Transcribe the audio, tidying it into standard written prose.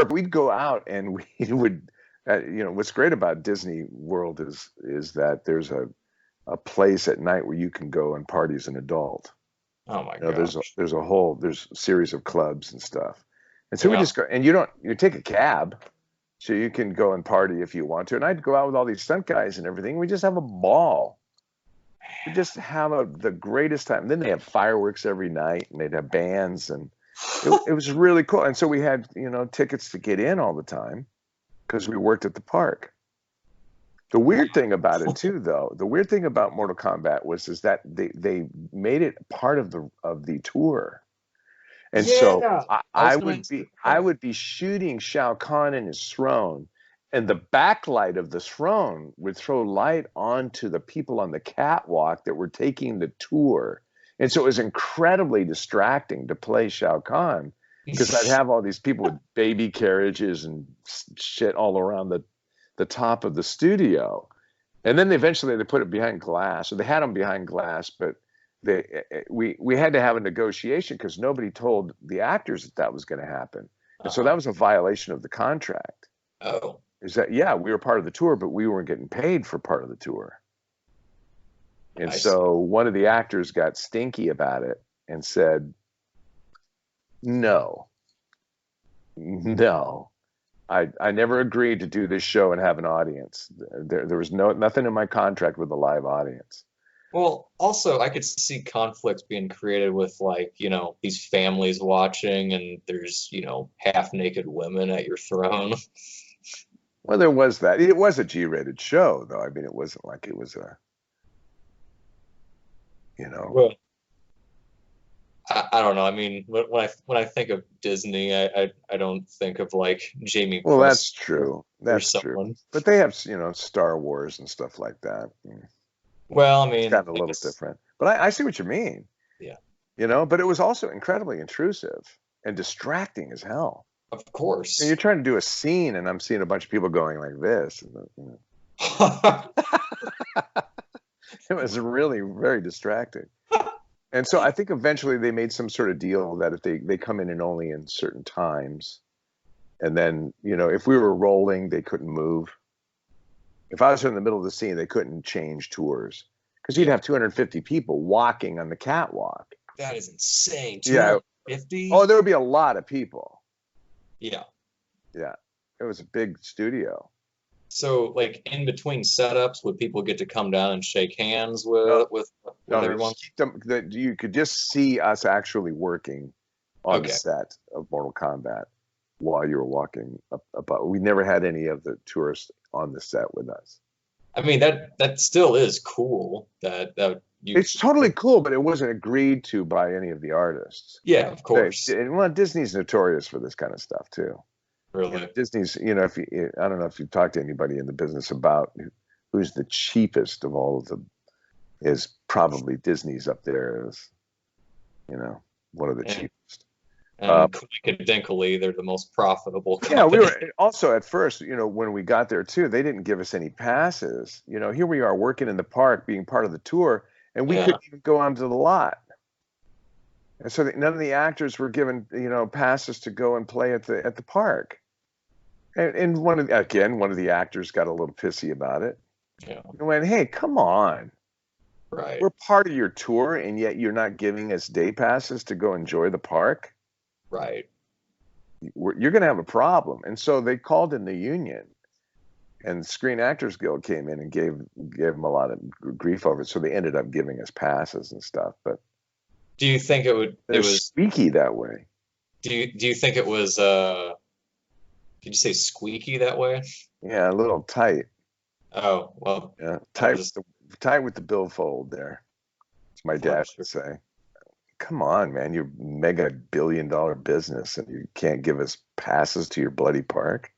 we'd go out and we would, what's great about Disney World is that there's a place at night where you can go and party as an adult. Oh my There's a series of clubs and stuff. And so we Yeah. just go, and you take a cab so you can go and party if you want to. And I'd go out with all these stunt guys and everything. We just have a ball. We just have the greatest time. And then they have fireworks every night and they'd have bands and it was really cool. And so we had, tickets to get in all the time because we worked at the park. The weird thing about it too, though, the weird thing about Mortal Kombat is that they made it part of the tour. And so Yeah. I, I I was gonna would say be I that. would be shooting Shao Kahn in his throne, and the backlight of the throne would throw light onto the people on the catwalk that were taking the tour. And so it was incredibly distracting to play Shao Kahn because I'd have all these people with baby carriages and shit all around the top of the studio. And then eventually they put it behind glass, or they had them behind glass, but we had to have a negotiation because nobody told the actors that that was going to happen. And so Uh-huh. that was a violation of the contract. Oh, Is that, yeah, we were part of the tour, but we weren't getting paid for part of the tour. And I see. so one of the actors got stinky about it and said, no, no, I never agreed to do this show and have an audience. There was nothing in my contract with a live audience. Well, also I could see conflicts being created with like, these families watching and there's, half naked women at your throne. Well, there was that. It was a G-rated show, though. I mean, it wasn't like it was a, you know. Well, I don't know. I mean, when I think of Disney, I don't think of like Jamie Well, Press that's true. or That's true. someone. But they have, Star Wars and stuff like that. Well, I It's mean, gotten a I little guess, different. But I see what you mean, yeah, But it was also incredibly intrusive and distracting as hell. of And you're course. trying to do a scene, and I'm seeing a bunch of people going like this. It was really very distracting. And so I think eventually they made some sort of deal that if they come in and only in certain times, and then, if we were rolling, they couldn't move. If I was in the middle of the scene, they couldn't change tours because you'd Yeah, have 250 people walking on the catwalk. that is insane. Yeah. 250? Oh, there would be a lot of people. Yeah. Yeah. It was a big studio. So, like in between setups, would people get to come down and shake hands No, with no, they everyone? just keep them. You could just see us actually working on the Okay. set of Mortal Kombat while you were walking up. We never had any of the tourists on the set with us. I mean that still is cool that you It's totally cool, but it wasn't agreed to by any of the artists. yeah, of course. Well, Disney's notorious for this kind of stuff too. Really. Disney's, if you, I don't know if you've talked to anybody in the business about who's the cheapest of all of them, is probably Disney's up there as, one of the And cheapest. Uh, and coincidentally, they're the most profitable yeah, we company. were also at first, when we got there too, they didn't give us any passes. Here we are working in the park, being part of the tour, and we Yeah, couldn't even go onto the lot. And so none of the actors were given, passes to go and play at the park. And one of the actors got a little pissy about it. yeah, And went, "Hey, come on. right, We're part of your tour, and yet you're not giving us day passes to go enjoy the park. right. You're going to have a problem." And so they called in the union, and the Screen Actors Guild came in and gave them a lot of grief over it. So they ended up giving us passes and stuff. But Do you think it they're was squeaky that way. do you think it was did you say squeaky that way? Yeah, a little tight. Oh, well, Yeah, I was tight with the billfold there. As my I'm dad sure. would say. Come on, man, you're mega billion-dollar business, and you can't give us passes to your bloody park.